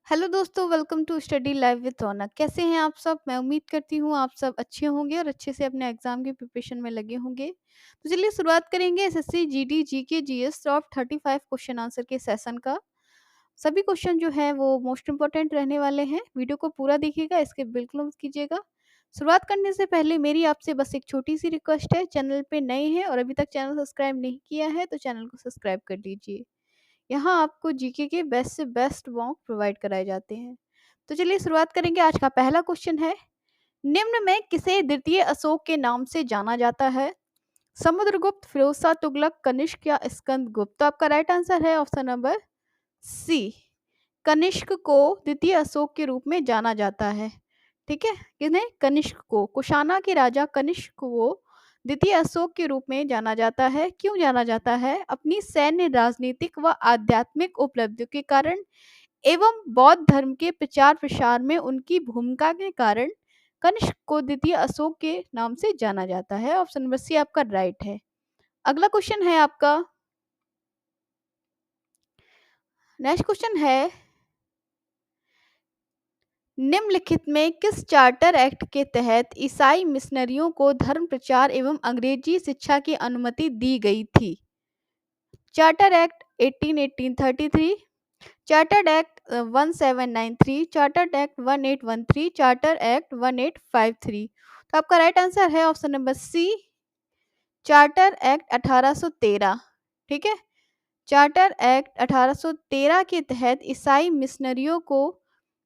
Hello दोस्तों, welcome to study live with Raunak. कैसे हैं आप सब? मैं उम्मीद करती हूँ आप सब अच्छे होंगे और अच्छे से अपने एग्जाम की प्रिपरेशन में लगे होंगे। तो चलिए शुरुआत करेंगे SSC GD GK GS top 35 question answer के सेशन का। सभी क्वेश्चन जो है वो मोस्ट इंपॉर्टेंट रहने वाले हैं। वीडियो को पूरा देखिएगा, इसके बिल्कुल मत कीजिएगा। शुरुआत करने से पहले मेरी आपसे बस एक छोटी सी रिक्वेस्ट है, चैनल पे नए हैं और अभी तक चैनल सब्सक्राइब नहीं किया है तो चैनल को सब्सक्राइब कर लीजिए। यहाँ आपको जीके के बेस्ट से बेस्ट मॉक प्रोवाइड कराए जाते हैं। तो चलिए शुरुआत करेंगे। आज का पहला क्वेश्चन है, निम्न में किसे द्वितीय अशोक के नाम से जाना जाता है? समुद्रगुप्त, फिरोज शाह तुगलक, कनिष्क या स्कंदगुप्त? तो आपका राइट आंसर है ऑप्शन नंबर सी। कनिष्क को द्वितीय अशोक के रूप में जाना जाता है। ठीक है, किन्हें? कनिष्क को। कुशाना के राजा कनिष्क को द्वितीय अशोक के रूप में जाना जाता है। क्यों जाना जाता है? अपनी सैन्य, राजनीतिक व आध्यात्मिक उपलब्धियों के कारण एवं बौद्ध धर्म के प्रचार प्रसार में उनकी भूमिका के कारण कनिष्क को द्वितीय अशोक के नाम से जाना जाता है। ऑप्शन नंबर सी आपका राइट है। अगला क्वेश्चन है आपका, नेक्स्ट क्वेश्चन है, निम्नलिखित में किस चार्टर एक्ट के तहत ईसाई मिशनरियों को धर्म प्रचार एवं अंग्रेजी शिक्षा की अनुमति दी गई थी? Charter act 1833, chartered act 1793, chartered act 1813, charter act 1853? तो आपका राइट आंसर है option number C, charter act 1813। ठीक है, चार्टर एक्ट 1813 के तहत ईसाई मिशनरियों को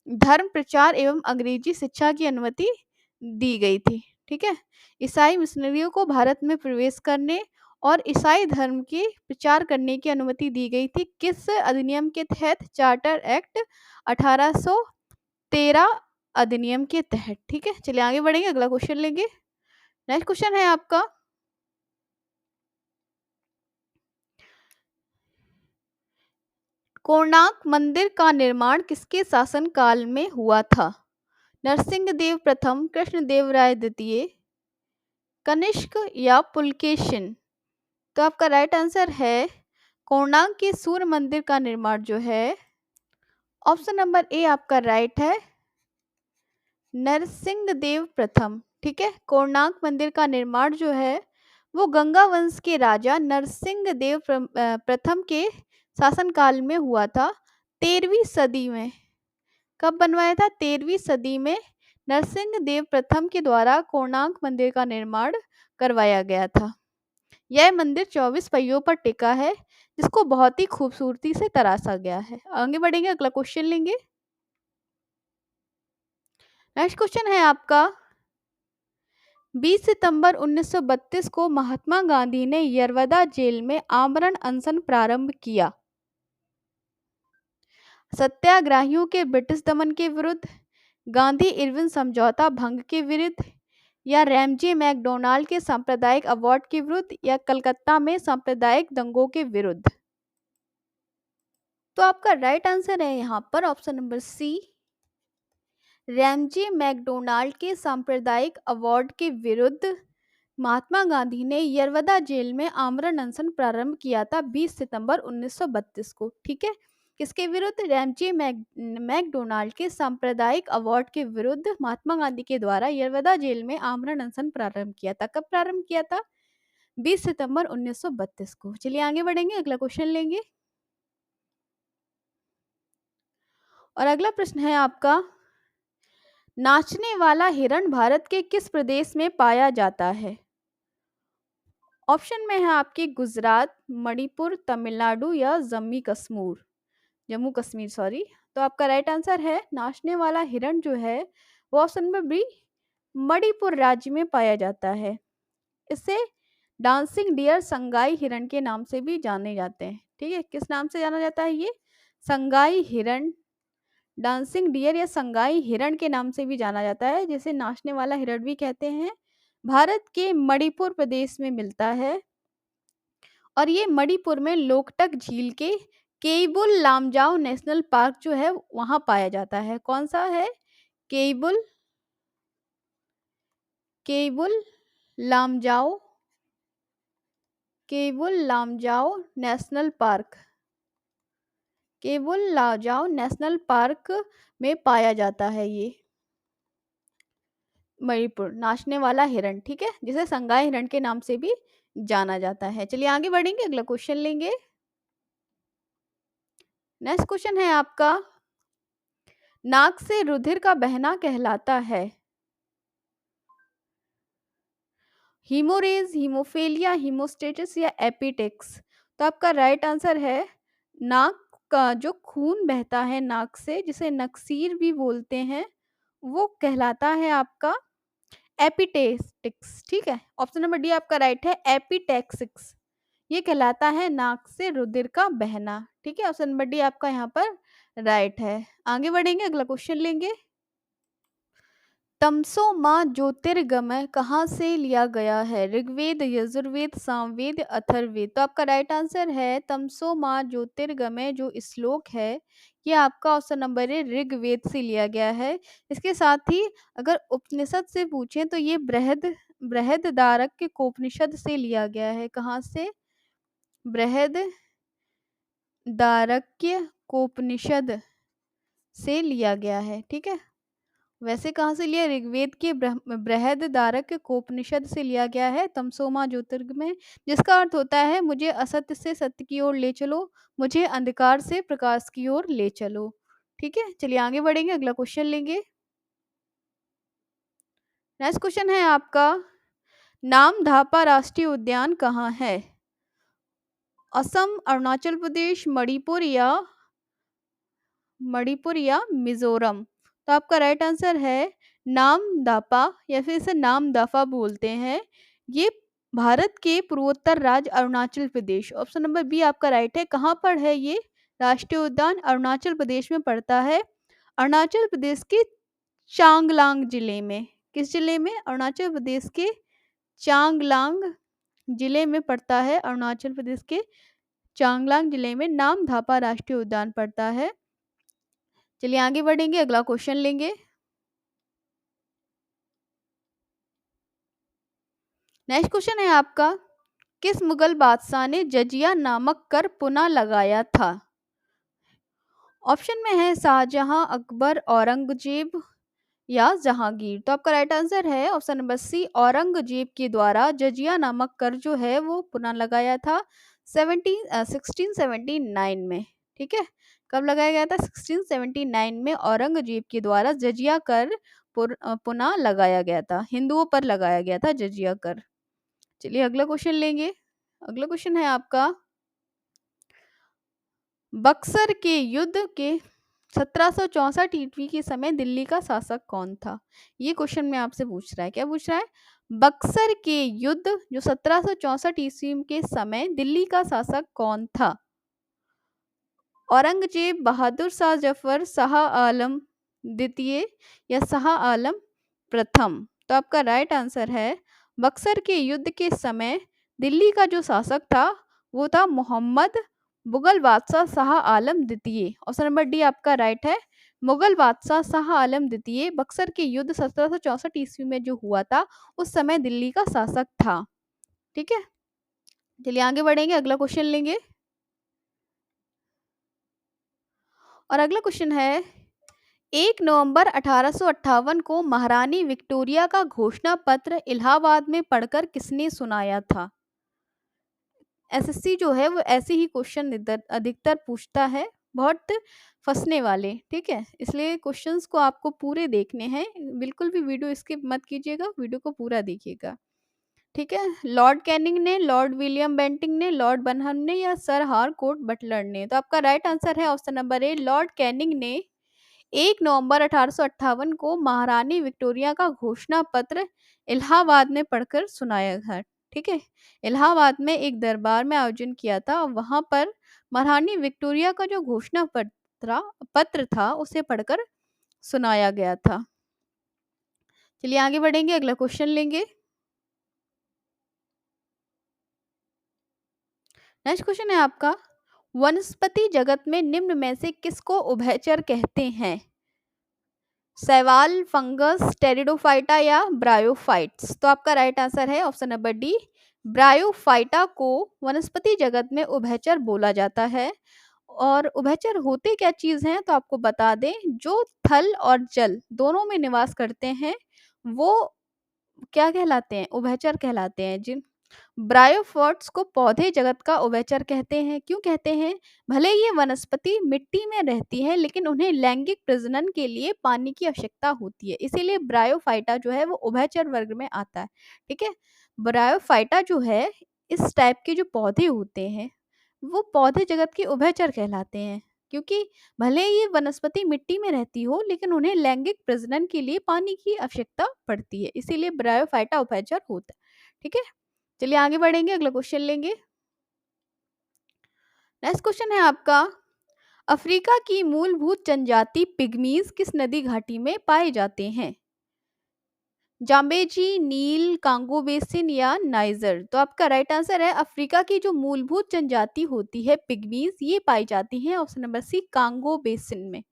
धर्म प्रचार एवं अंग्रेजी शिक्षा की अनुमति दी गई थी। ठीक है, ईसाई मिशनरियों को भारत में प्रवेश करने और ईसाई धर्म के प्रचार करने की अनुमति दी गई थी। किस अधिनियम के तहत? चार्टर एक्ट 1813 अधिनियम के तहत। ठीक है, चलिए आगे बढ़ेंगे, अगला क्वेश्चन लेंगे। नेक्स्ट क्वेश्चन है आपका, कोणार्क मंदिर का निर्माण किसके शासन काल में हुआ था? नरसिंह देव प्रथम, कृष्णदेवराय द्वितीय, कनिष्क या पुलकेशिन? तो आपका राइट आंसर है, कोणार्क के सूर्य मंदिर का निर्माण जो है, ऑप्शन नंबर ए आपका राइट है, नरसिंह देव प्रथम। ठीक है, कोणार्क मंदिर का निर्माण जो है वो गंगा वंश के राजा नरसिंह देव प्रथम के शासनकाल में हुआ था, 13वीं सदी में। कब बनवाया था? 13वीं सदी में नरसिंह देव प्रथम के द्वारा कोणार्क मंदिर का निर्माण करवाया गया था। यह मंदिर 24 पहियों पर टिका है, जिसको बहुत ही खूबसूरती से तराशा गया है। आगे बढ़ेंगे, अगला क्वेश्चन लेंगे। नेक्स्ट क्वेश्चन है आपका, 20 सितंबर 1932 को महात्मा गांधी ने यरवदा जेल में आमरण अनशन प्रारंभ किया। सत्याग्रहियों के ब्रिटिश दमन के विरुद्ध, गांधी इरविन समझौता भंग के विरुद्ध, या रैमजे मैकडोनाल्ड के सांप्रदायिक अवार्ड के विरुद्ध, या कलकत्ता में सांप्रदायिक दंगों के विरुद्ध? तो आपका राइट आंसर है यहाँ पर option number C, Ramsay MacDonald के सांप्रदायिक अवार्ड के विरुद्ध महात्मा गांधी ने यरवदा जेल में आमरण अनशन प्रारंभ किया था 20 सितंबर 1932 को। ठीक है, किसके विरुद्ध? रैमजे मैकडोनाल्ड के सांप्रदायिक अवार्ड के विरुद्ध महात्मा गांधी के द्वारा यरवदा जेल में आमरण अनशन प्रारंभ किया था। कब प्रारंभ किया था? 20 सितंबर 1932 को। चलिए आगे बढ़ेंगे, अगला क्वेश्चन लेंगे। और अगला प्रश्न है आपका, नाचने वाला हिरण भारत के किस प्रदेश में पाया जाता है? ऑप्शन में है आपके गुजरात, मणिपुर, तमिलनाडु या जम्मू कश्मीर सॉरी। तो आपका राइट आंसर है, नाचने वाला हिरण जो है वो ऑप्शन नंबर बी, मणिपुर राज्य में पाया जाता है। इसे डांसिंग डियर, संगाई हिरण के नाम से भी जाने जाते हैं। ठीक है, किस नाम से जाना जाता है ये? संगाई हिरण, डांसिंग डियर या संगाई हिरण के नाम से भी जाना जाता है, जिसे नाचने वाला हिरण भी कहते हैं। भारत के मणिपुर प्रदेश में मिलता है और ये मणिपुर में लोकटक झील के केइबुल लामजाओ नेशनल पार्क जो है वहां पाया जाता है। कौन सा है? Keibul Keibul Lamjao Keibul Lamjao national park. केवल लाजाओ नेशनल पार्क में पाया जाता है ये। मणिपुर, नाचने वाला हिरण, ठीक है, जिसे संगाई हिरण के नाम से भी जाना जाता है। चलिए आगे बढ़ेंगे, अगला क्वेश्चन लेंगे। नेक्स्ट क्वेश्चन है आपका, नाक से रुधिर का बहना कहलाता है हीमोरेज, हीमोफेलिया, हीमोस्टेटिस या एपिटेक्स। तो आपका राइट आंसर है, नाक का जो खून बहता है नाक से, जिसे नक्सीर भी बोलते हैं, वो कहलाता है आपका एपिटेक्टिक्स, ठीक है। ऑप्शन नंबर डी आपका राइट है, एपिटेक्सिक्स। ये कहलाता है नाक से रुधिर का बहना, ठीक है। ऑप्शन नंबर डी आपका यहाँ पर राइट है। आगे बढ़ेंगे, अगला क्वेश्चन लेंगे। तमसो माँ ज्योतिर्गमय कहाँ से लिया गया है? ऋग्वेद, यजुर्वेद, सामवेद, अथर्ववेद। तो आपका राइट आंसर है, तमसो माँ ज्योतिर्गमय जो श्लोक है, ये आपका ऑप्शन नंबर है ऋग्वेद से लिया गया है। इसके साथ ही अगर उपनिषद से पूछें तो ये बृहदारण्यक उपनिषद से लिया गया है। कहाँ से? बृहदारण्यक उपनिषद से लिया गया है, ठीक है। वैसे कहाँ से लिया? ऋग्वेद के बृहदारण्यक उपनिषद से लिया गया है तमसोमा ज्योतिर्गमय, जिसका अर्थ होता है मुझे असत्य से सत्य की ओर ले चलो, मुझे अंधकार से प्रकाश की ओर ले चलो, ठीक है। चलिए आगे बढ़ेंगे, अगला क्वेश्चन लेंगे। नेक्स्ट क्वेश्चन है आपका, नामधापा राष्ट्रीय उद्यान कहाँ है? असम, अरुणाचल प्रदेश, मणिपुर या मिजोरम। तो आपका राइट आंसर है नामदापा, या फिर इसे नामदफा बोलते हैं। ये भारत के पूर्वोत्तर राज्य Arunachal Pradesh, option number B आपका राइट है। कहाँ पर है ये राष्ट्रीय उद्यान? अरुणाचल प्रदेश में पड़ता है। अरुणाचल प्रदेश के चांगलांग जिले में। किस जिले में? अरुणाचल प्रदेश के चांगलांग जिले में पड़ता है। अरुणाचल प्रदेश के चांगलांग जिले में नामधापा राष्ट्रीय उद्यान पड़ता है। चलिए आगे बढ़ेंगे, अगला क्वेश्चन लेंगे। नेक्स्ट क्वेश्चन है आपका, किस मुगल बादशाह ने जजिया नामक कर पुनः लगाया था? ऑप्शन में है शाहजहां, अकबर, औरंगजेब या जहांगीर। तो आपका राइट आंसर है ऑप्शन नंबर सी, औरंगजेब के द्वारा जजिया नामक कर जो है वो पुनः लगाया था 1679 में, ठीक है। कब लगाया गया था? 1679 में औरंगजेब के द्वारा जजिया कर पुनः लगाया गया था, हिंदुओं पर लगाया गया था जजिया कर। चलिए अगला क्वेश्चन लेंगे। अगला क्वेश्चन है आपका, बक्सर के युद्ध के 1764 ईस्वी के समय दिल्ली का शासक कौन था? ये क्वेश्चन में आपसे पूछ रहा है। क्या पूछ रहा है? बक्सर के युद्ध जो 1764 ईस्वी के समय दिल्ली का शासक कौन था? औरंगजेब, बहादुर शाह जफर, शाह आलम द्वितीय या शाह आलम प्रथम। तो आपका राइट आंसर है, बक्सर के युद्ध के समय दिल्ली का जो शासक था वो था मोहम्मद मुगल बादशाह शाह आलम द्वितीय। ऑप्शन नंबर डी आपका राइट है, मुगल बादशाह शाह आलम द्वितीय बक्सर के युद्ध 1764 ईस्वी में जो हुआ था उस समय दिल्ली का शासक था, ठीक है। चलिए आगे बढ़ेंगे, अगला क्वेश्चन लेंगे। और अगला क्वेश्चन है, 1 नवंबर 1858 को महारानी विक्टोरिया का घोषणा पत्र इलाहाबाद में पढ़कर किसने सुनाया था? एसएससी जो है वो ऐसे ही क्वेश्चन अधिकतर पूछता है, बहुत फंसने वाले, ठीक है। इसलिए क्वेश्चंस को आपको पूरे देखने हैं, बिल्कुल भी वीडियो स्किप मत कीजिएगा, वीडियो को पूरा देखिएगा, ठीक है। लॉर्ड कैनिंग ने, लॉर्ड विलियम बेंटिंग ने, लॉर्ड बनहम ने या सर हारकोर्ट बटलर ने। तो आपका राइट आंसर है ऑप्शन नंबर ए, लॉर्ड कैनिंग ने 1 नवंबर 1858 को महारानी विक्टोरिया का घोषणा पत्र इलाहाबाद में पढ़कर सुनाया था, ठीक है। इलाहाबाद में एक दरबार में आयोजन किया था, वहां पर महारानी विक्टोरिया का जो घोषणा पत्र था उसे पढ़कर सुनाया गया था। चलिए आगे बढ़ेंगे, अगला क्वेश्चन लेंगे। नेक्स्ट क्वेश्चन है आपका, वनस्पति जगत में निम्न में से किसको उभयचर कहते हैं? शैवाल, फंगस, टेरिडोफाइटा या ब्रायोफाइट्स। तो आपका राइट आंसर है ऑप्शन नंबर डी, ब्रायोफाइटा को वनस्पति जगत में उभयचर बोला जाता है। और उभयचर होते क्या चीज़ हैं, तो आपको बता दें, जो थल और जल दोनों में निवास करते हैं वो क्या कहलाते हैं, उभयचर कहलाते हैं। जिन ब्रायोफोर्ट्स को पौधे जगत का उभयचर कहते हैं। क्यों कहते हैं? भले ये वनस्पति मिट्टी में रहती है लेकिन उन्हें लैंगिक प्रजनन के लिए पानी की आवश्यकता होती है, इसीलिए ब्रायोफाइटा जो है वो उभयचर वर्ग में आता है। ठीक है, ब्रायोफाइटा जो है, इस टाइप के जो पौधे होते हैं वो पौधे जगत के उभयचर कहलाते हैं, क्योंकि भले ये वनस्पति मिट्टी में रहती हो लेकिन उन्हें लैंगिक प्रजनन के लिए पानी की आवश्यकता पड़ती है, इसीलिए ब्रायोफाइटा उभयचर होता है। ठीक है, चलिए आगे बढ़ेंगे, अगला क्वेश्चन लेंगे। नेक्स्ट क्वेश्चन है आपका, अफ्रीका की मूलभूत जनजाति पिग्मीज किस नदी घाटी में पाए जाते हैं? जाम्बेजी, नील, कांगो बेसिन या नाइजर? तो आपका राइट आंसर है, अफ्रीका की जो मूलभूत जनजाति होती है पिग्मीज, ये पाई जाती है option number C, Congo basin में।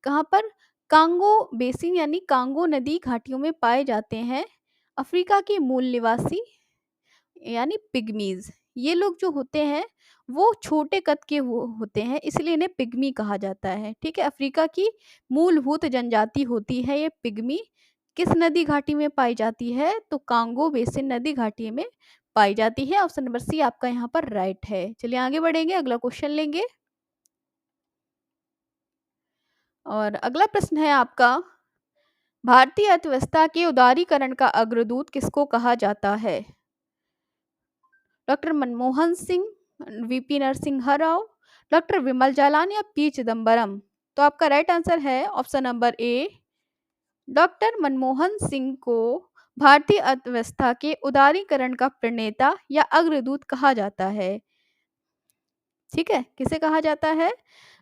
कहाँ पर? कांगो बेसिन यानी कांगो नदी घाटियों में पाए जाते हैं अफ्रीका के मूल निवासी यानी पिग्मीज। ये लोग जो होते हैं वो छोटे कद के होते हैं, इसलिए इन्हें पिग्मी कहा जाता है। ठीक है, अफ्रीका की मूलभूत जनजाति होती है ये पिग्मी। किस नदी घाटी में पाई जाती है? तो कांगो बेसिन नदी घाटी में पाई जाती है, ऑप्शन नंबर सी आपका यहाँ पर राइट है। चलिए आगे बढ़ेंगे, अगला क्वेश्चन लेंगे। और अगला प्रश्न है आपका, भारतीय अर्थव्यवस्था के उदारीकरण का अग्रदूत किसको कहा जाता है? Doctor Manmohan Singh, VP Narasimha Rao, doctor Vimal Jalan या पी चिदम्बरम? तो आपका राइट आंसर है option number A, doctor Manmohan Singh को भारतीय अर्थव्यवस्था के उदारीकरण का प्रणेता या अग्रदूत कहा जाता है। ठीक है, किसे कहा जाता है?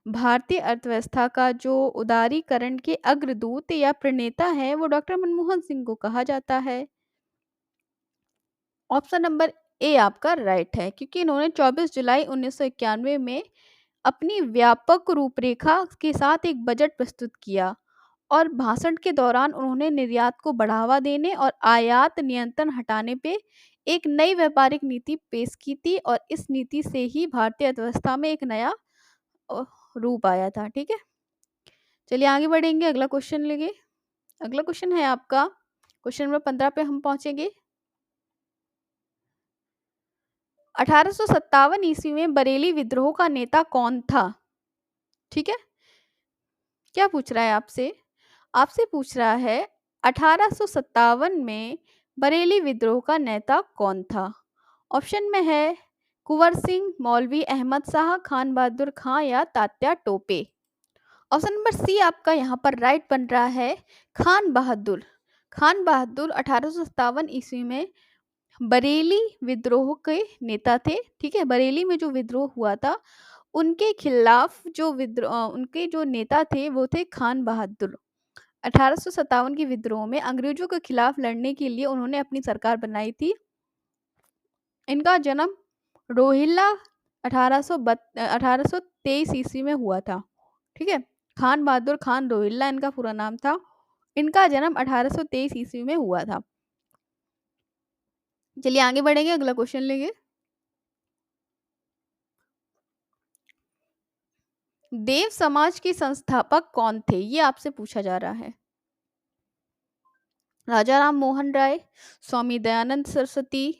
भारतीय अर्थव्यवस्था का जो उदारीकरण के अग्रदूत या प्रणेता है वो डॉक्टर मनमोहन सिंह को कहा जाता है। ऑप्शन नंबर ए आपका राइट है, क्योंकि इन्होंने 24 जुलाई 1991 में अपनी व्यापक रूपरेखा के साथ एक बजट प्रस्तुत किया और भाषण के दौरान उन्होंने निर्यात को बढ़ावा देने और आयात नियंत्रण हटाने पे एक नई व्यापारिक नीति पेश की थी, और इस नीति से ही भारतीय अर्थव्यवस्था में एक नया अ, रूप आया था। ठीक है, चलिए आगे बढ़ेंगे, अगला क्वेश्चन लेंगे। अगला क्वेश्चन है आपका, क्वेश्चन नंबर 15 पे हम पहुंचेंगे। 1857 ईस्वी में बरेली विद्रोह का नेता कौन था? ठीक है, क्या पूछ रहा है आपसे? आपसे पूछ रहा है 1857 में बरेली विद्रोह का नेता कौन था? ऑप्शन में है कुंवर सिंह, मौलवी अहमद शाह, खान बहादुर खां या Tatya Tope? Option number C आपका यहाँ पर राइट बन रहा है, खान बहादुर। खान बहादुर 1857 ईस्वी में बरेली विद्रोह के नेता थे। ठीक है, बरेली में जो विद्रोह हुआ था उनके खिलाफ जो उनके जो नेता थे वो थे खान बहादुर। 1857 के विद्रोह में अंग्रेजों के खिलाफ लड़ने के लिए उन्होंने अपनी सरकार बनाई थी। इनका जन्म रोहिल्ला 1823 ईस्वी में हुआ था। ठीक है, खान बहादुर खान रोहिल्ला इनका पूरा नाम था। इनका जन्म 1823 ईस्वी में हुआ था। चलिए आगे बढ़ेंगे, अगला क्वेश्चन लेंगे। देव समाज के संस्थापक कौन थे? ये आपसे पूछा जा रहा है। राजा राम मोहन राय, स्वामी दयानंद सरस्वती,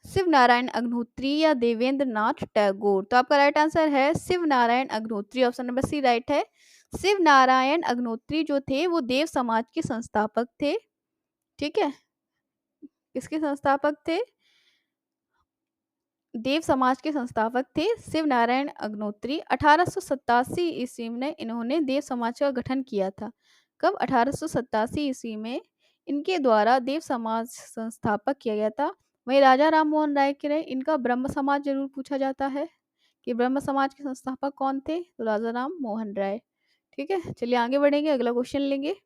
शिव नारायण अग्निहोत्री या देवेंद्र नाथ टैगोर? तो आपका राइट आंसर है Shiv Narayan Agnihotri, option number C right है। शिव नारायण अग्निहोत्री जो थे वो देव समाज के संस्थापक थे। ठीक है, किसके संस्थापक थे? देव समाज के संस्थापक थे शिव नारायण अग्निहोत्री। 1887 ईस्वी में इन्होंने देव समाज का गठन किया था। कब? 1887 ईस्वी में इनके द्वारा देव समाज संस्थापक किया गया था। वहीं राजा राम मोहन राय के रहे, इनका ब्रह्म समाज जरूर पूछा जाता है कि ब्रह्म समाज के संस्थापक कौन थे? तो राजा राम मोहन राय। ठीक है, चलिए आगे बढ़ेंगे, अगला क्वेश्चन लेंगे।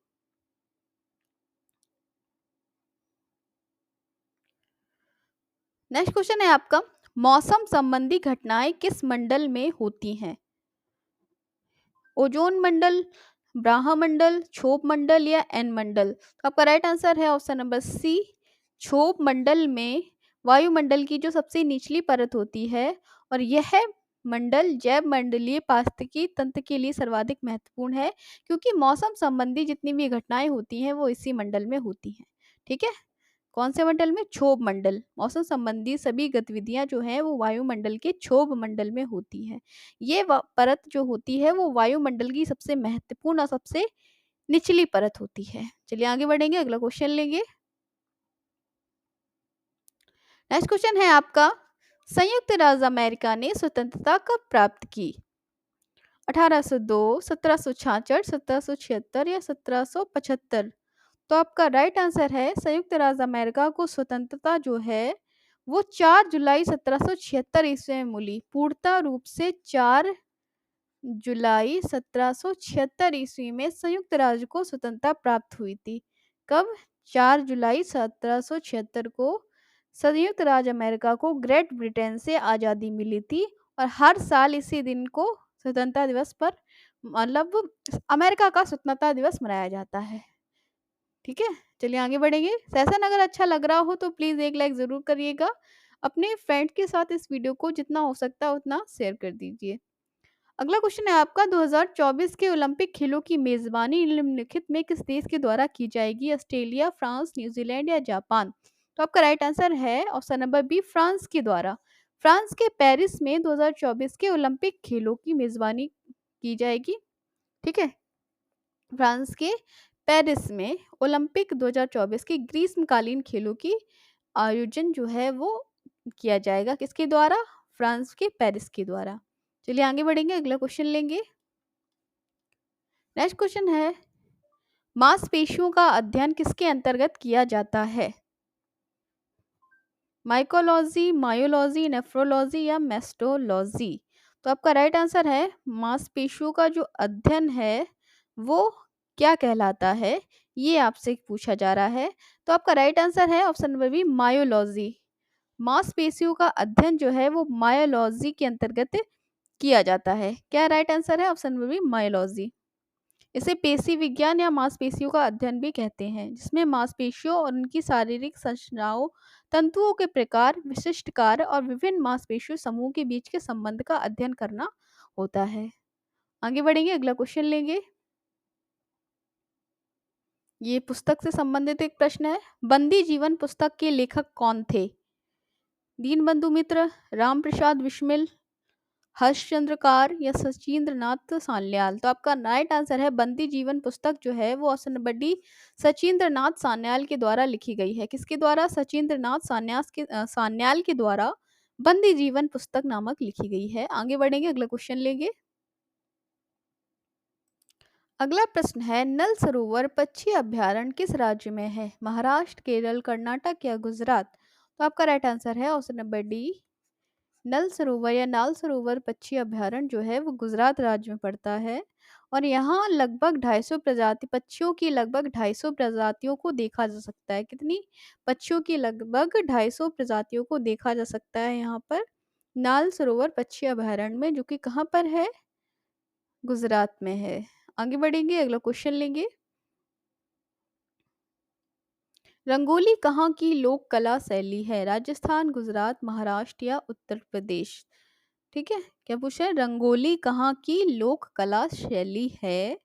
नेक्स्ट क्वेश्चन है आपका, मौसम संबंधी घटनाएं किस मंडल में होती हैं? ओजोन मंडल, ब्रह्मंडल, क्षोभ मंडल या एन मंडल? तो आपका राइट आंसर है ऑप्शन नंबर सी, क्षोभ मंडल में वायुमंडल की जो सबसे निचली परत होती है और यह मंडल जैव मंडलीय पारिस्थितिकी तंत्र के लिए सर्वाधिक महत्वपूर्ण है, क्योंकि मौसम संबंधी जितनी भी घटनाएं होती हैं वो इसी मंडल में होती हैं। ठीक है, कौन से मंडल में? क्षोभ मंडल। मौसम संबंधी सभी गतिविधियां जो हैं वो वायुमंडल के क्षोभ मंडल में होती हैं। ये परत जो होती है वो वायुमंडल की सबसे महत्वपूर्ण और सबसे निचली परत होती है। चलिए आगे बढ़ेंगे, अगला क्वेश्चन लेंगे। नेक्स्ट क्वेश्चन है आपका, संयुक्त राज्य अमेरिका ने स्वतंत्रता कब प्राप्त की? 1802, 1766, 1776 या 1775? तो आपका राइट आंसर है, संयुक्त राज्य अमेरिका को स्वतंत्रता जो है वो 4 जुलाई 1776 ईस्वी में मिली। पूर्णतः रूप से 4 जुलाई 1776 ईस्वी में संयुक्त राज्य को स्वतंत्रता प्राप्त हुई थी। कब? 4 जुलाई 1776 को संयुक्त राज्य अमेरिका को ग्रेट ब्रिटेन से आज़ादी मिली थी, और हर साल इसी दिन को स्वतंत्रता दिवस पर मतलब अमेरिका का स्वतंत्रता दिवस मनाया जाता है। ठीक है, चलिए आगे बढ़ेंगे। सेशन अगर अच्छा लग रहा हो तो प्लीज़ एक लाइक ज़रूर करिएगा। अपने फ्रेंड के साथ इस वीडियो को जितना हो सकता है उतना शेयर कर दीजिए। अगला क्वेश्चन है आपका, 2024 के ओलंपिक खेलों की मेजबानी निम्नलिखित में किस देश के द्वारा की जाएगी? ऑस्ट्रेलिया, फ्रांस, न्यूजीलैंड या जापान? तो आपका राइट आंसर है ऑप्शन नंबर बी, फ्रांस के द्वारा। फ्रांस के पेरिस में 2024 के ओलंपिक खेलों की मेजबानी की जाएगी। ठीक है, फ्रांस के पेरिस में ओलंपिक 2024 के ग्रीष्मकालीन खेलों की आयोजन जो है वो किया जाएगा। किसके द्वारा? फ्रांस के पेरिस के द्वारा। चलिए आगे बढ़ेंगे, अगला क्वेश्चन लेंगे। नेक्स्ट क्वेश्चन है, मांसपेशियों का अध्ययन किसके अंतर्गत किया जाता है? माइकोलॉजी, मायोलॉजी, नेफ्रोलॉजी या मेस्टोलॉजी? तो आपका राइट आंसर है, मांसपेशियों का जो अध्ययन है वो क्या कहलाता है, ये आपसे पूछा जा रहा है। तो आपका राइट आंसर है ऑप्शन नंबर बी, मायोलॉजी। मांसपेशियों का अध्ययन जो है वो मायोलॉजी के अंतर्गत किया जाता है। क्या राइट आंसर है? Option number B, myology. इसे पेशी विज्ञान या मांसपेशियों का अध्ययन भी कहते हैं, जिसमें मांसपेशियों और उनकी शारीरिक संरचनाओं, तंतुओं के प्रकार, विशिष्ट कार्य और विभिन्न मांसपेशियों समूह के बीच के संबंध का अध्ययन करना होता है। आगे बढ़ेंगे, अगला क्वेश्चन लेंगे। ये पुस्तक से संबंधित एक प्रश्न है। बंदी जीवन पुस्तक के लेखक कौन थे? दीनबंधु मित्र, राम प्रसाद बिस्मिल, हर्षचंद्रकार या सचिंद्र नाथ सान्याल? तो आपका राइट आंसर है, बंदी जीवन पुस्तक जो है वो option number D, Sachindra Nath Sanyal के द्वारा लिखी गई है। किसके द्वारा? सचिंद्र नाथ सान्याल के द्वारा बंदी जीवन पुस्तक नामक लिखी गई है। आगे बढ़ेंगे, अगला क्वेश्चन लेंगे। अगला प्रश्न है, नल सरोवर पक्षी अभ्यारण्य किस राज्य में है? महाराष्ट्र, केरल, कर्नाटक या गुजरात? तो आपका राइट आंसर है ऑप्शन नंबर डी, नल सरोवर या नाल सरोवर पक्षी अभ्यारण्य जो है वो गुजरात राज्य में पड़ता है, और यहाँ लगभग 250 प्रजाति पक्षियों की लगभग 250 प्रजातियों को देखा जा सकता है। कितनी? पक्षियों की लगभग 250 प्रजातियों को देखा जा सकता है यहाँ पर नाल सरोवर पक्षी अभ्यारण्य में, जो कि कहाँ पर है? गुजरात में है। आगे बढ़ेंगे, अगला क्वेश्चन लेंगे। रंगोली कहाँ की लोक कला शैली है? राजस्थान, गुजरात, महाराष्ट्र या उत्तर प्रदेश? ठीक है, क्या पूछ रहे हैं? रंगोली कहाँ की लोक कला शैली है?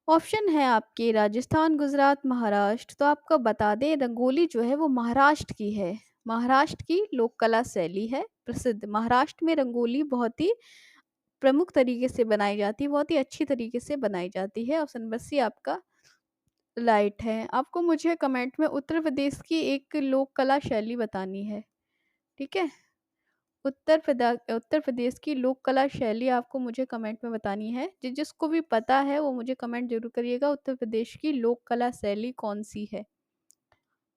ऑप्शन है आपके राजस्थान, गुजरात, महाराष्ट्र। तो आपको बता दें, रंगोली जो है वो महाराष्ट्र की है। महाराष्ट्र की लोक कला शैली है प्रसिद्ध। महाराष्ट्र में रंगोली बहुत ही प्रमुख तरीके से बनाई जाती है, बहुत ही अच्छी तरीके से बनाई जाती है। ऑप्शन नंबर सी आपका राइट है। आपको मुझे कमेंट में उत्तर प्रदेश की एक लोक कला शैली बतानी है। ठीक है, उत्तर प्रदेश की लोक कला शैली आपको मुझे कमेंट में बतानी है। जिसको भी पता है वो मुझे कमेंट जरूर करिएगा, उत्तर प्रदेश की लोक कला शैली कौन सी है।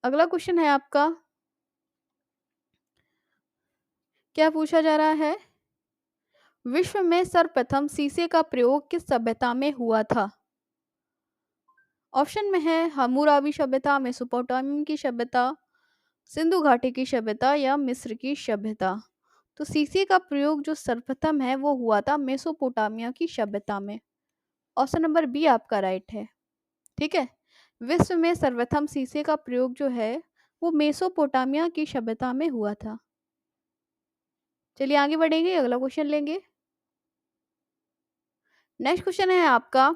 अगला क्वेश्चन है आपका, क्या पूछा जा रहा है? विश्व में सर्वप्रथम शीशे का प्रयोग किस सभ्यता में हुआ था? ऑप्शन में है हम्मुराबी सभ्यता, मेसोपोटामिया की सभ्यता, सिंधु घाटी की सभ्यता या मिस्र की सभ्यता? तो शीशे का प्रयोग जो सर्वप्रथम है वो हुआ था मेसोपोटामिया की सभ्यता में। ऑप्शन नंबर बी आपका राइट है। ठीक है, विश्व में सर्वप्रथम शीशे का प्रयोग जो है वो मेसोपोटामिया की सभ्यता में हुआ था। चलिए आगे बढ़ेंगे, अगला क्वेश्चन लेंगे। नेक्स्ट क्वेश्चन है आपका,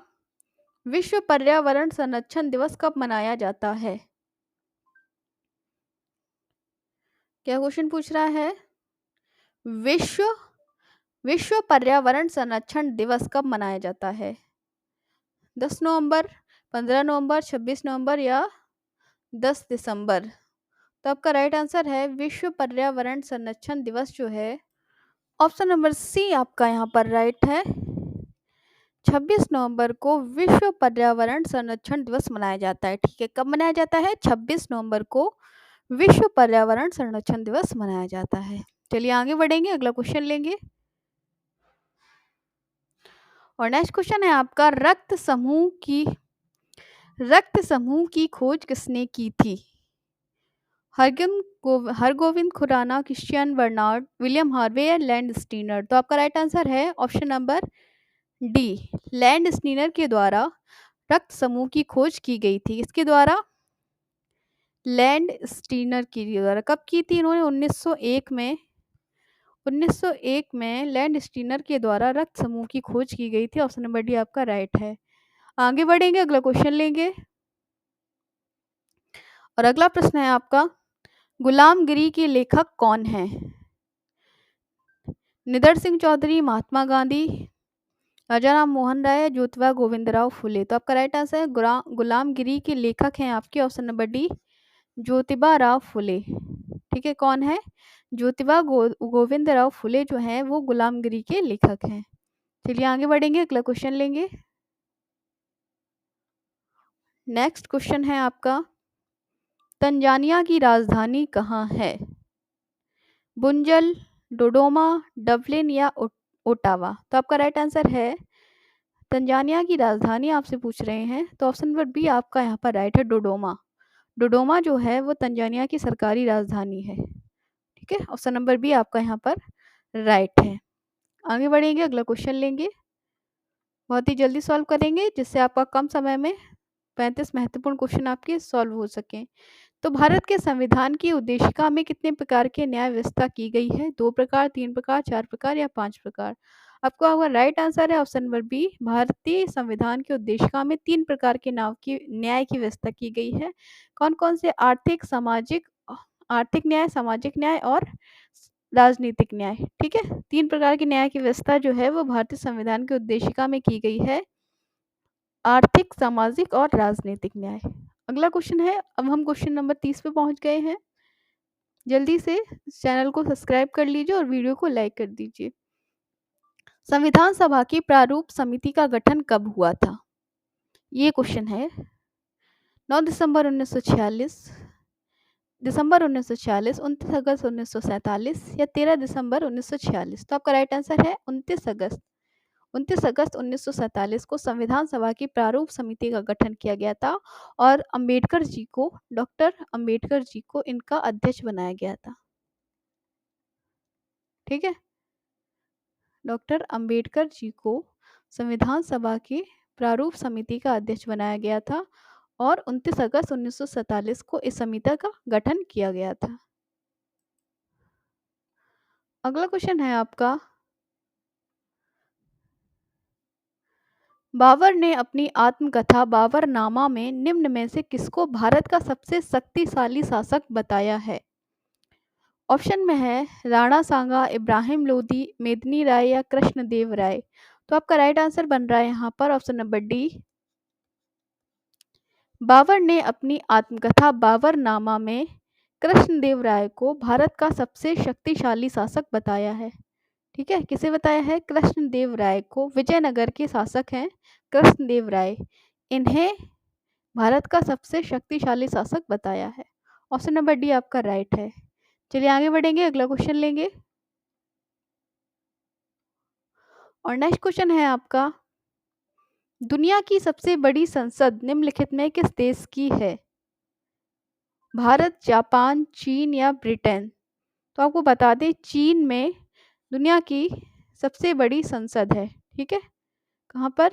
विश्व पर्यावरण संरक्षण दिवस कब मनाया जाता है? क्या क्वेश्चन पूछ रहा है? विश्व विश्व पर्यावरण संरक्षण दिवस कब मनाया जाता है? 10 नवंबर, 15 नवंबर, 26 नवंबर या 10 दिसंबर? तो आपका राइट आंसर है विश्व पर्यावरण संरक्षण दिवस जो है, ऑप्शन नंबर सी आपका यहाँ पर राइट है। 26 नवंबर को विश्व पर्यावरण संरक्षण दिवस मनाया जाता है। ठीक है, कब मनाया जाता है? 26 नवंबर को विश्व पर्यावरण संरक्षण दिवस मनाया जाता है। चलिए आगे बढ़ेंगे, अगला क्वेश्चन लेंगे। और नेक्स्ट क्वेश्चन है आपका, रक्त समूह की खोज किसने की थी? Hargobind Khurana, Christian Barnard, William Harvey या लैंड स्टीनर? तो आपका राइट आंसर है option number D, Landsteiner के द्वारा रक्त समूह की खोज की गई थी। इसके द्वारा, लैंड स्टीनर के द्वारा। कब की थी इन्होंने? 1901 में। 1901 में लैंड स्टीनर के द्वारा रक्त समूह की खोज की गई थी। ऑप्शन नंबर डी आपका राइट है। आगे बढ़ेंगे, अगला क्वेश्चन लेंगे। और अगला प्रश्न है आपका, गुलामगिरी के लेखक कौन है? निडर सिंह चौधरी, महात्मा गांधी, राजा राम मोहन राय, ज्योतिबा गोविंदराव फुले? तो आपका राइट आंसर है गुलामगिरी के लेखक हैं आपके option number D, Jyotiba Rao Phule. ठीक है, कौन है? ज्योतिबा गोविंद राव फुले जो हैं वो गुलामगिरी के लेखक हैं। चलिए आगे बढ़ेंगे, अगला क्वेश्चन लेंगे। नेक्स्ट क्वेश्चन है आपका, तंजानिया की राजधानी कहाँ है? बुंजल, डोडोमा, डबलिन या ओटावा? तो आपका राइट आंसर है, तंजानिया की राजधानी आपसे पूछ रहे हैं तो ऑप्शन नंबर बी आपका यहाँ पर राइट है, डोडोमा। डोडोमा जो है वो तंजानिया की सरकारी राजधानी है। ठीक है, ऑप्शन नंबर बी आपका यहाँ पर राइट है। आगे बढ़ेंगे, अगला क्वेश्चन लेंगे। बहुत ही जल्दी सॉल्व करेंगे जिससे आपका कम समय में 35 महत्वपूर्ण क्वेश्चन आपके सॉल्व हो सकें। तो भारत के संविधान की उद्देशिका में कितने प्रकार के न्याय व्यवस्था की गई है? 2 प्रकार, 3 प्रकार, 4 प्रकार या 5 प्रकार? आपका राइट आंसर है ऑप्शन नंबर बी, भारतीय संविधान की उद्देशिका में 3 प्रकार के न्याय की व्यवस्था की गई है। कौन कौन से? आर्थिक न्याय, सामाजिक न्याय और राजनीतिक न्याय। ठीक है, 3 प्रकार की न्याय की व्यवस्था जो है वो भारतीय संविधान की उद्देशिका में की गई है, आर्थिक, सामाजिक और राजनीतिक न्याय। अगला क्वेश्चन है, अब हम क्वेश्चन नंबर 30 पे पहुंच गए हैं। जल्दी से चैनल को सब्सक्राइब कर लीजिए और वीडियो को लाइक कर दीजिए। संविधान सभा की प्रारूप समिति का गठन कब हुआ था? ये क्वेश्चन है। 9 दिसंबर 1946, दिसंबर 1946, 29 अगस्त 1947 या 13 दिसंबर 1946? तो आपका राइट आंसर है 29 अगस्त। 29 अगस्त 1947 को संविधान सभा की प्रारूप समिति का गठन किया गया था और डॉक्टर अंबेडकर जी को इनका अध्यक्ष बनाया गया था। ठीक है, डॉक्टर अंबेडकर जी को संविधान सभा की प्रारूप समिति का अध्यक्ष बनाया गया था और 29 अगस्त 1947 को इस समिति का गठन किया गया था। अगला क्वेश्चन है आपका, बाबर ने अपनी आत्मकथा बाबरनामा में निम्न में से किसको भारत का सबसे शक्तिशाली शासक बताया है? ऑप्शन में है राणा सांगा, इब्राहिम लोदी, मेदिनी राय या कृष्णदेव राय? तो आपका राइट आंसर बन रहा है यहाँ पर ऑप्शन नंबर डी, बाबर ने अपनी आत्मकथा बाबरनामा में कृष्णदेव राय को भारत का सबसे शक्तिशाली शासक बताया है। ठीक है, किसे बताया है? कृष्णदेव राय को। विजयनगर के शासक हैं कृष्णदेव राय, इन्हें भारत का सबसे शक्तिशाली शासक बताया है। ऑप्शन नंबर डी आपका राइट है। चलिए आगे बढ़ेंगे, अगला क्वेश्चन लेंगे। और नेक्स्ट क्वेश्चन है आपका, दुनिया की सबसे बड़ी संसद निम्नलिखित में किस देश की है? भारत, जापान, चीन या ब्रिटेन? तो आपको बता दें, चीन में दुनिया की सबसे बड़ी संसद है। ठीक है, कहाँ पर?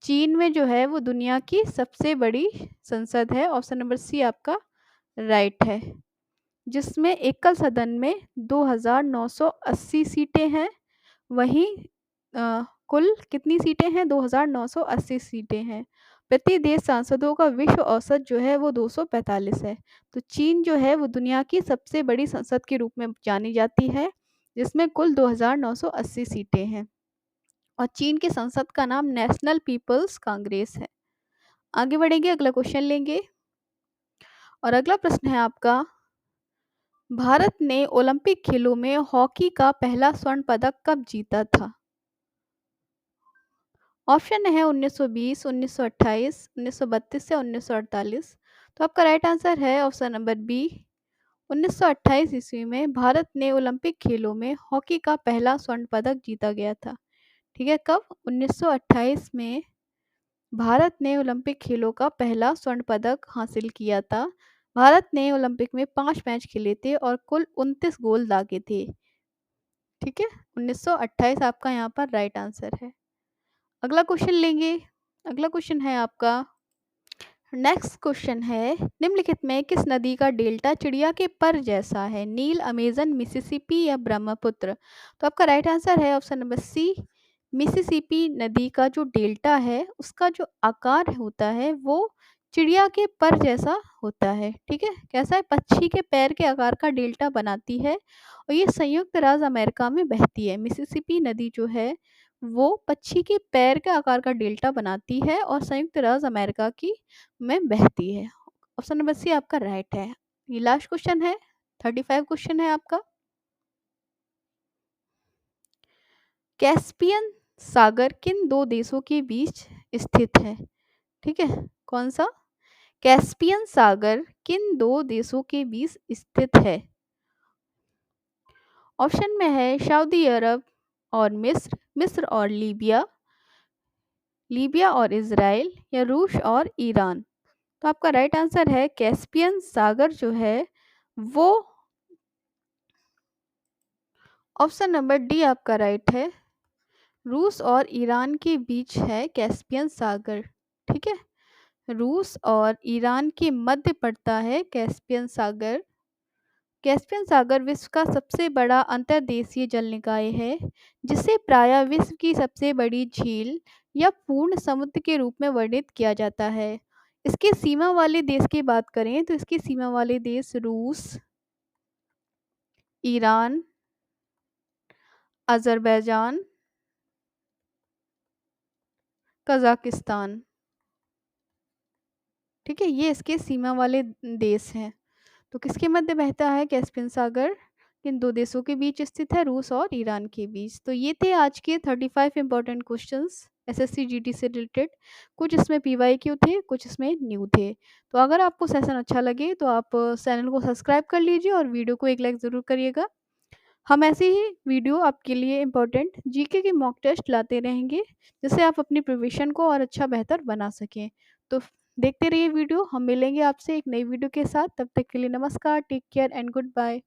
चीन में जो है वो दुनिया की सबसे बड़ी संसद है। ऑप्शन नंबर सी आपका राइट है। जिसमें एकल सदन में 2,980 सीटें हैं। वहीं कुल कितनी सीटें हैं? 2,980 सीटें हैं। प्रति देश सांसदों का विश्व औसत जो है वो 245 है। तो चीन जो है वो दुनिया की सबसे बड़ी संसद के रूप में जानी जाती है, जिसमें कुल 2,980 सीटें हैं। और चीन की संसद का नाम नेशनल पीपल्स कांग्रेस है। आगे बढ़ेंगे, अगला क्वेश्चन लेंगे। और अगला प्रश्न है आपका, भारत ने ओलंपिक खेलों में हॉकी का पहला स्वर्ण पदक कब जीता था? ऑप्शन है 1920, 1928, 1932 या 1948। तो आपका राइट आंसर है ऑप्शन नंबर बी, 1928 ईस्वी में भारत ने ओलंपिक खेलों में हॉकी का पहला स्वर्ण पदक जीता गया था। ठीक है, कब? 1928 में भारत ने ओलंपिक खेलों का पहला स्वर्ण पदक हासिल किया था। भारत ने ओलंपिक में 5 मैच खेले थे और कुल 29 गोल दागे थे। ठीक है, 1928 आपका यहाँ पर राइट आंसर है। अगला क्वेश्चन लेंगे। अगला क्वेश्चन है आपका, नेक्स्ट क्वेश्चन है, निम्नलिखित में किस नदी का डेल्टा चिड़िया के पर जैसा है? नील, अमेजन, मिसिसिपी या ब्रह्मपुत्र? तो आपका राइट आंसर है ऑप्शन नंबर सी, मिसिसिपी नदी का जो डेल्टा है उसका जो आकार होता है वो चिड़िया के पर जैसा होता है। ठीक है, कैसा है? पक्षी के पैर के आकार का डेल्टा बनाती है और ये संयुक्त राज्य अमेरिका में बहती है। मिसिसिपी नदी जो है वो पक्षी के पैर के आकार का डेल्टा बनाती है और संयुक्त राज्य अमेरिका की में बहती है। ऑप्शन नंबर सी आपका राइट है। ये लास्ट क्वेश्चन है, 35 क्वेश्चन है आपका। कैस्पियन सागर किन दो देशों के बीच स्थित है? ठीक है, कौन सा? कैस्पियन सागर किन दो देशों के बीच स्थित है? ऑप्शन में है सऊदी अरब और मिस्र, मिस्र और लीबिया, लीबिया और इजराइल, या रूस और ईरान। तो आपका राइट आंसर है कैस्पियन सागर जो है वो ऑप्शन नंबर डी आपका राइट है, रूस और ईरान के बीच है कैस्पियन सागर। ठीक है, रूस और ईरान के मध्य पड़ता है कैस्पियन सागर। कैस्पियन सागर विश्व का सबसे बड़ा अंतर्देशीय जल निकाय है, जिसे प्रायः विश्व की सबसे बड़ी झील या पूर्ण समुद्र के रूप में वर्णित किया जाता है। इसके सीमा वाले देश की बात करें तो इसके सीमा वाले देश रूस, ईरान, अजरबैजान, कजाकिस्तान। ठीक है, ये इसके सीमा वाले देश हैं। तो किसके मध्य बहता है कैस्पियन सागर? किन दो देशों के बीच स्थित है? रूस और ईरान के बीच। तो ये थे आज के 35 इंपॉर्टेंट क्वेश्चंस एसएससी जीडी से रिलेटेड। कुछ इसमें पीवाईक्यू थे, कुछ इसमें न्यू थे। तो अगर आपको सेशन अच्छा लगे तो आप चैनल को सब्सक्राइब कर लीजिए और वीडियो को एक लाइक ज़रूर करिएगा। हम ऐसे ही वीडियो आपके लिए इम्पोर्टेंट जीके के मॉक टेस्ट लाते रहेंगे, जिससे आप अपनी प्रिपरेशन को और अच्छा बेहतर बना सकें। तो देखते रहिए वीडियो। हम मिलेंगे आपसे एक नई वीडियो के साथ। तब तक के लिए नमस्कार, take care and good bye.